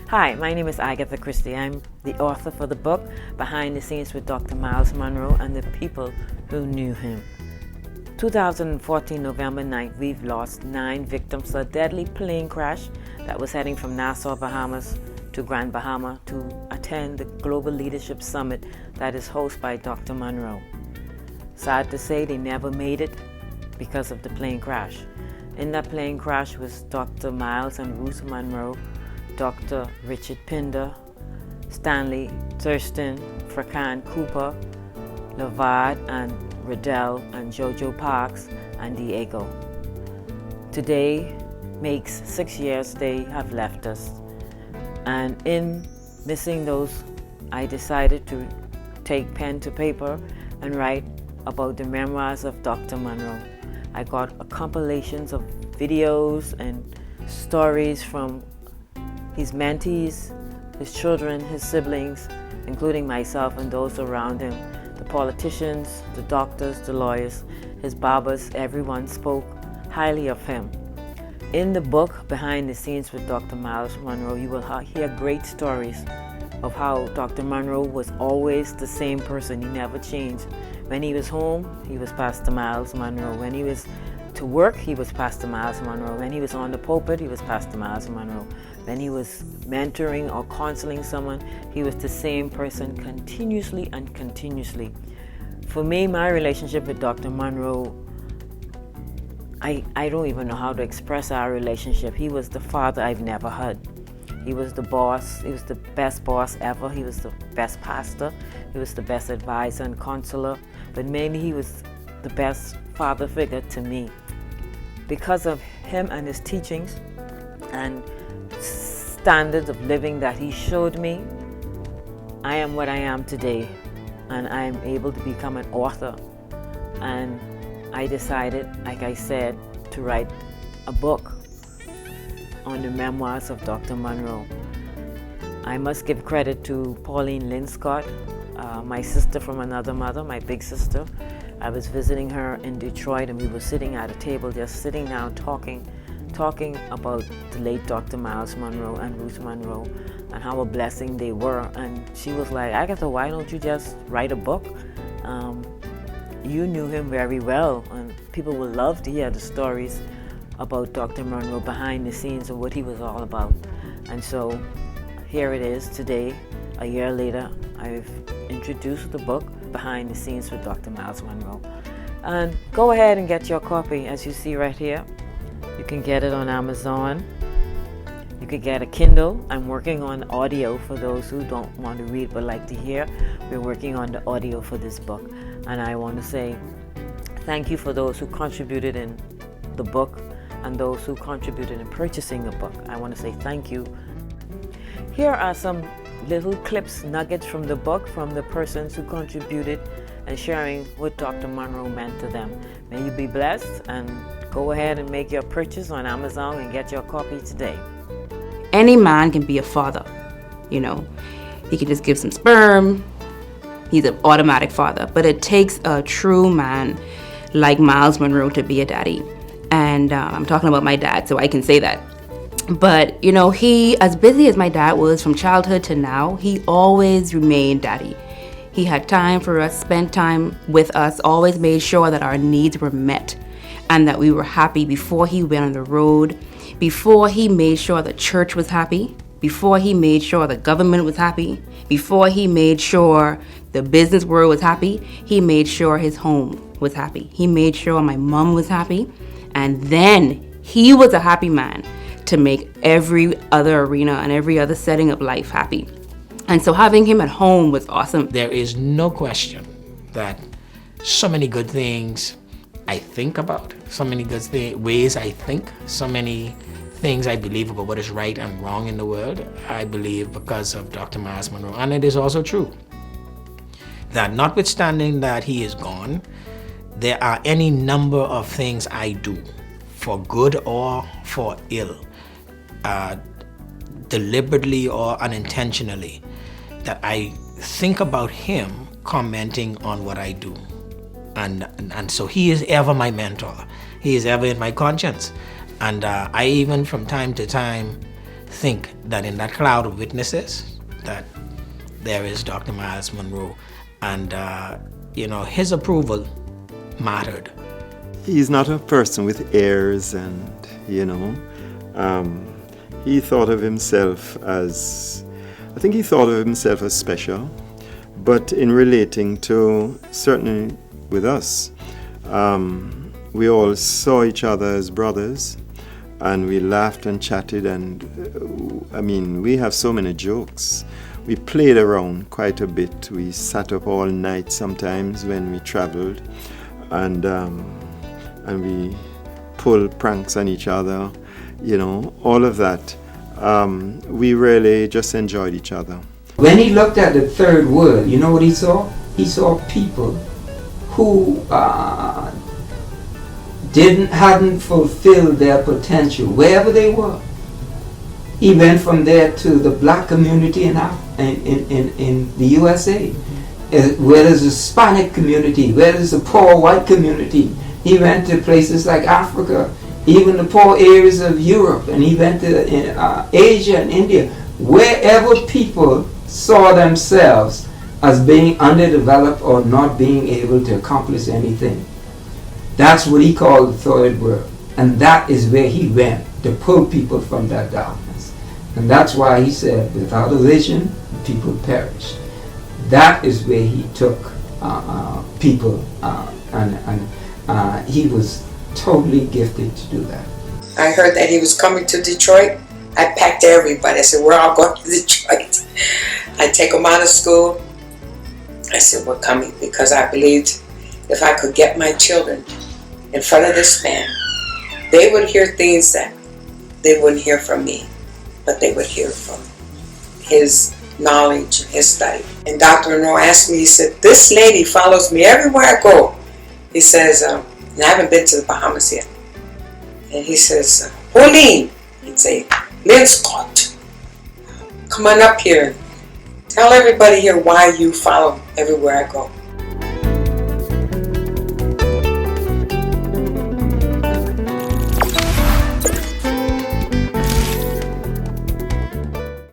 Hi, my name is Agatha Christie. I'm the author for the book Behind the Scenes with Dr. Myles Munroe and the People Who Knew Him. 2014, November 9th, we've lost 9 victims to a deadly plane crash that was heading from Nassau, Bahamas to Grand Bahama to attend the Global Leadership Summit that is hosted by Dr. Munroe. Sad to say, they never made it because of the plane crash. In that plane crash was Dr. Myles and Ruth Munroe, Dr. Richard Pinder, Stanley Thurston, Frakan Cooper, Levad and Riddell and Jojo Parks and Diego. Today makes 6 years they have left us. And in missing those, I decided to take pen to paper and write about the memoirs of Dr. Munroe. I got compilations of videos and stories from his mentees, his children, his siblings, including myself and those around him, the politicians, the doctors, the lawyers, his barbers, everyone spoke highly of him. In the book, Behind the Scenes with Dr. Myles Munroe, you will hear great stories of how Dr. Munroe was always the same person. He never changed. When he was home, he was Pastor Myles Munroe. When he was to work, he was Pastor Myles Munroe. When he was on the pulpit, he was Pastor Myles Munroe. When he was mentoring or counseling someone, he was the same person continuously and continuously. For me, my relationship with Dr. Munroe, I don't even know how to express our relationship. He was the father I've never had. He was the boss. He was the best boss ever. He was the best pastor. He was the best advisor and counselor. But mainly he was the best father figure to me. Because of him and his teachings and standards of living that he showed me, I am what I am today, and I am able to become an author. And I decided, like I said, to write a book on the memoirs of Dr. Munroe. I must give credit to Pauline Lynn Scott, my sister from another mother, my big sister. I was visiting her in Detroit, and we were sitting at a table, just sitting down talking about the late Dr. Myles Munroe and Ruth Munroe and how a blessing they were. And she was like, Agatha, why don't you just write a book? You knew him very well, and people would love to hear the stories about Dr. Munroe behind the scenes and what he was all about. And so here it is today, a year later, I've introduced the book Behind the Scenes with Dr. Myles Munroe. And go ahead and get your copy, as you see right here. You can get it on Amazon. You could get a Kindle. I'm working on audio for those who don't want to read but like to hear. We're working on the audio for this book. And I want to say thank you for those who contributed in the book and those who contributed in purchasing the book. I want to say thank you. Here are some little clips, nuggets from the book from the persons who contributed and sharing what Dr. Munroe meant to them. May you be blessed, and go ahead and make your purchase on Amazon and get your copy today. Any man can be a father, you know. He can just give some sperm. He's an automatic father. But it takes a true man like Myles Munroe to be a daddy. And I'm talking about my dad, so I can say that. But, you know, he, as busy as my dad was from childhood to now, he always remained daddy. He had time for us, spent time with us, always made sure that our needs were met and that we were happy before he went on the road, before he made sure the church was happy, before he made sure the government was happy, before he made sure the business world was happy, he made sure his home was happy. He made sure my mom was happy, and then he was a happy man to make every other arena and every other setting of life happy. And so having him at home was awesome. There is no question that so many good things I think about, so many good ways I think, so many things I believe about what is right and wrong in the world, I believe because of Dr. Myles Munroe. And it is also true that notwithstanding that he is gone, there are any number of things I do, for good or for ill, deliberately or unintentionally, that I think about him commenting on what I do. And so he is ever my mentor. He is ever in my conscience. And I even from time to time think that in that cloud of witnesses that there is Dr. Myles Munroe. And, his approval mattered. He's not a person with airs and, he thought of himself as, special. But in relating to, certainly with us, we all saw each other as brothers, and we laughed and chatted, and we have so many jokes. We played around quite a bit. We sat up all night sometimes when we traveled, and we pulled pranks on each other, all of that. We really just enjoyed each other. When he looked at the third world, you know what he saw? He saw people who hadn't fulfilled their potential wherever they were. He went from there to the black community in the USA, where there's a Hispanic community, where there's a poor white community. He went to places like Africa, even the poor areas of Europe, and he went to Asia and India, wherever people saw themselves as being underdeveloped or not being able to accomplish anything. That's what he called the third world. And that is where he went, to pull people from that darkness. And that's why he said, without a vision, people perish. That is where he took people, and he was totally gifted to do that. I heard that he was coming to Detroit. I packed everybody. I said, we're all going to Detroit. I take them out of school. I said, we're coming, because I believed if I could get my children in front of this man, they would hear things that they wouldn't hear from me, but they would hear from his knowledge, his study. And Dr. Munroe asked me, he said, this lady follows me everywhere I go. He says, and I haven't been to the Bahamas yet. And he says, Pauline, he'd say, Lynn Scott, come on up here. Tell everybody here why you follow everywhere I go.